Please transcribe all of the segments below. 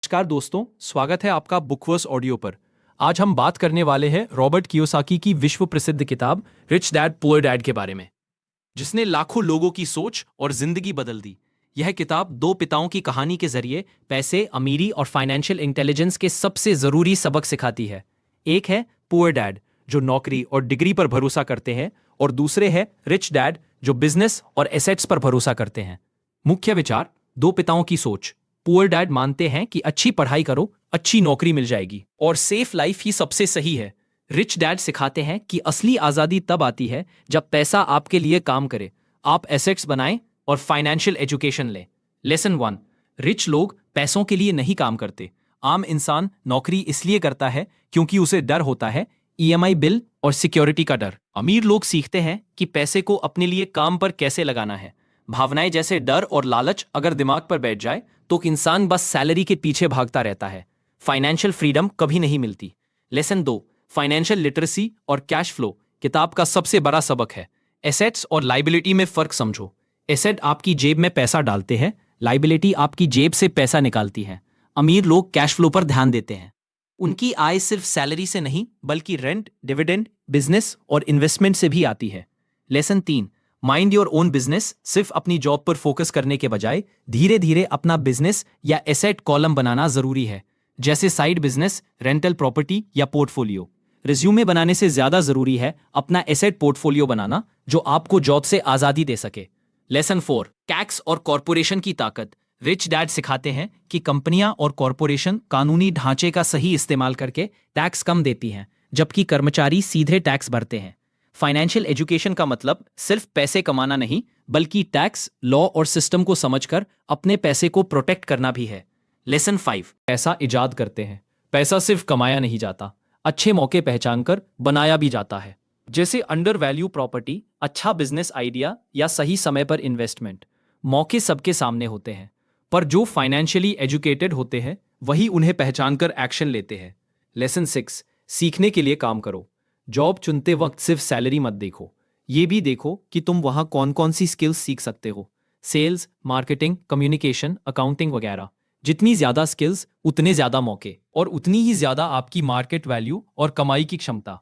नमस्कार दोस्तों, स्वागत है आपका बुकवर्स ऑडियो पर। आज हम बात करने वाले हैं रॉबर्ट कियोसाकी की विश्व प्रसिद्ध किताब रिच डैड पुअर डैड के बारे में, जिसने लाखों लोगों की सोच और जिंदगी बदल दी। यह किताब दो पिताओं की कहानी के जरिए पैसे, अमीरी और फाइनेंशियल इंटेलिजेंस के सबसे जरूरी सबक सिखाती है। एक है पुअर डैड, जो नौकरी और डिग्री पर भरोसा करते हैं, और दूसरे है रिच डैड, जो बिजनेस और एसेट्स पर भरोसा करते हैं। मुख्य विचार: दो पिताओं की सोच। पुअर डैड मानते हैं कि अच्छी पढ़ाई करो, अच्छी नौकरी मिल जाएगी और सेफ लाइफ ही सबसे सही है। रिच डैड सिखाते हैं कि असली आजादी तब आती है जब पैसा आपके लिए काम करे, आप एसेट्स बनाएं और फाइनेंशियल एजुकेशन लें। लेसन 1: रिच लोग पैसों के लिए नहीं काम करते। आम इंसान नौकरी इसलिए करता है क्योंकि उसे डर होता है, ईएमआई बिल और सिक्योरिटी का डर। अमीर लोग सीखते हैं कि पैसे को अपने लिए काम पर कैसे लगाना है। भावनाएं जैसे डर और लालच अगर दिमाग पर बैठ जाए तो इंसान बस सैलरी के पीछे भागता रहता है। फाइनेंशियल फ्रीडम कभी नहीं मिलती। लेसन 2: फाइनेंशियल लिटरेसी और कैश फ्लो किताब का सबसे बड़ा सबक है। एसेट्स और लाइबिलिटी में फर्क समझो। एसेट आपकी जेब में पैसा डालते हैं, लाइबिलिटी आपकी जेब से पैसा निकालती है। अमीर लोग कैश फ्लो पर ध्यान देते हैं। उनकी आय सिर्फ सैलरी से नहीं बल्कि रेंट, डिविडेंड, बिजनेस और इन्वेस्टमेंट से भी आती है। Lesson 3: mind your own business. सिर्फ अपनी जॉब पर फोकस करने के बजाय धीरे धीरे अपना बिजनेस या एसेट कॉलम बनाना जरूरी है, जैसे साइड बिजनेस, रेंटल प्रॉपर्टी या पोर्टफोलियो। रिज्यूमे बनाने से ज्यादा जरूरी है अपना एसेट पोर्टफोलियो बनाना, जो आपको जॉब से आजादी दे सके। लेसन 4: टैक्स और कॉरपोरेशन की ताकत। रिच डैड सिखाते हैं कि कंपनियां और कॉरपोरेशन कानूनी ढांचे का सही इस्तेमाल करके टैक्स कम देती हैं, जबकि कर्मचारी सीधे टैक्स भरते हैं। फाइनेंशियल एजुकेशन का मतलब सिर्फ पैसे कमाना नहीं, बल्कि टैक्स, लॉ और सिस्टम को समझकर अपने पैसे को प्रोटेक्ट करना भी है। लेसन 5: पैसा इजाद करते हैं। पैसा सिर्फ कमाया नहीं जाता, अच्छे मौके पहचान कर बनाया भी जाता है, जैसे अंडर वैल्यू प्रॉपर्टी, अच्छा बिजनेस आइडिया या सही समय पर इन्वेस्टमेंट। मौके सबके सामने होते हैं, पर जो फाइनेंशियली एजुकेटेड होते हैं वही उन्हें पहचान कर एक्शन लेते हैं। लेसन 6: सीखने के लिए काम करो। जॉब चुनते वक्त सिर्फ सैलरी मत देखो, ये भी देखो कि तुम वहां कौन कौन सी स्किल्स सीख सकते हो। सेल्स, मार्केटिंग, कम्युनिकेशन, अकाउंटिंग वगैरह। जितनी ज्यादा स्किल्स उतने ज्यादा मौके, और उतनी ही ज्यादा आपकी मार्केट वैल्यू और कमाई की क्षमता।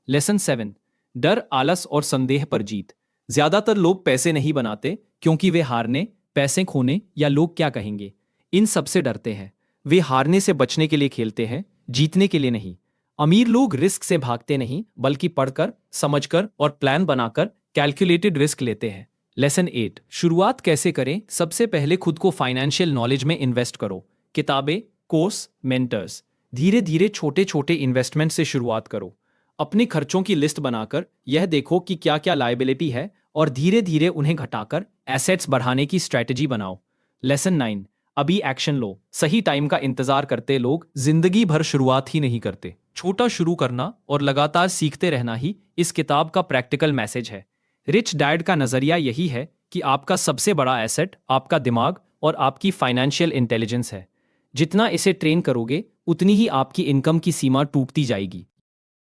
लेसन 7: डर, आलस और संदेह पर जीत। ज्यादातर लोग पैसे नहीं बनाते क्योंकि वे हारने, पैसे खोने या लोग क्या कहेंगे, इन सबसे डरते हैं। वे हारने से बचने के लिए खेलते हैं, जीतने के लिए नहीं। अमीर लोग रिस्क से भागते नहीं, बल्कि पढ़कर, समझकर और प्लान बनाकर कैलकुलेटेड रिस्क लेते हैं। लेसन 8: शुरुआत कैसे करें। सबसे पहले खुद को फाइनेंशियल नॉलेज में इन्वेस्ट करो। किताबें, कोर्स, मेंटर्स। धीरे धीरे छोटे छोटे इन्वेस्टमेंट से शुरुआत करो। अपने खर्चों की लिस्ट बनाकर यह देखो कि क्या क्या लायबिलिटी है, और धीरे धीरे उन्हें घटाकर एसेट्स बढ़ाने की स्ट्रैटेजी बनाओ। लेसन 9: अभी एक्शन लो। सही टाइम का इंतजार करते लोग जिंदगी भर शुरुआत ही नहीं करते। छोटा शुरू करना और लगातार सीखते रहना ही इस किताब का प्रैक्टिकल मैसेज है। रिच डैड का नजरिया यही है कि आपका सबसे बड़ा एसेट आपका दिमाग और आपकी फाइनेंशियल इंटेलिजेंस है। जितना इसे ट्रेन करोगे, उतनी ही आपकी इनकम की सीमा टूटती जाएगी।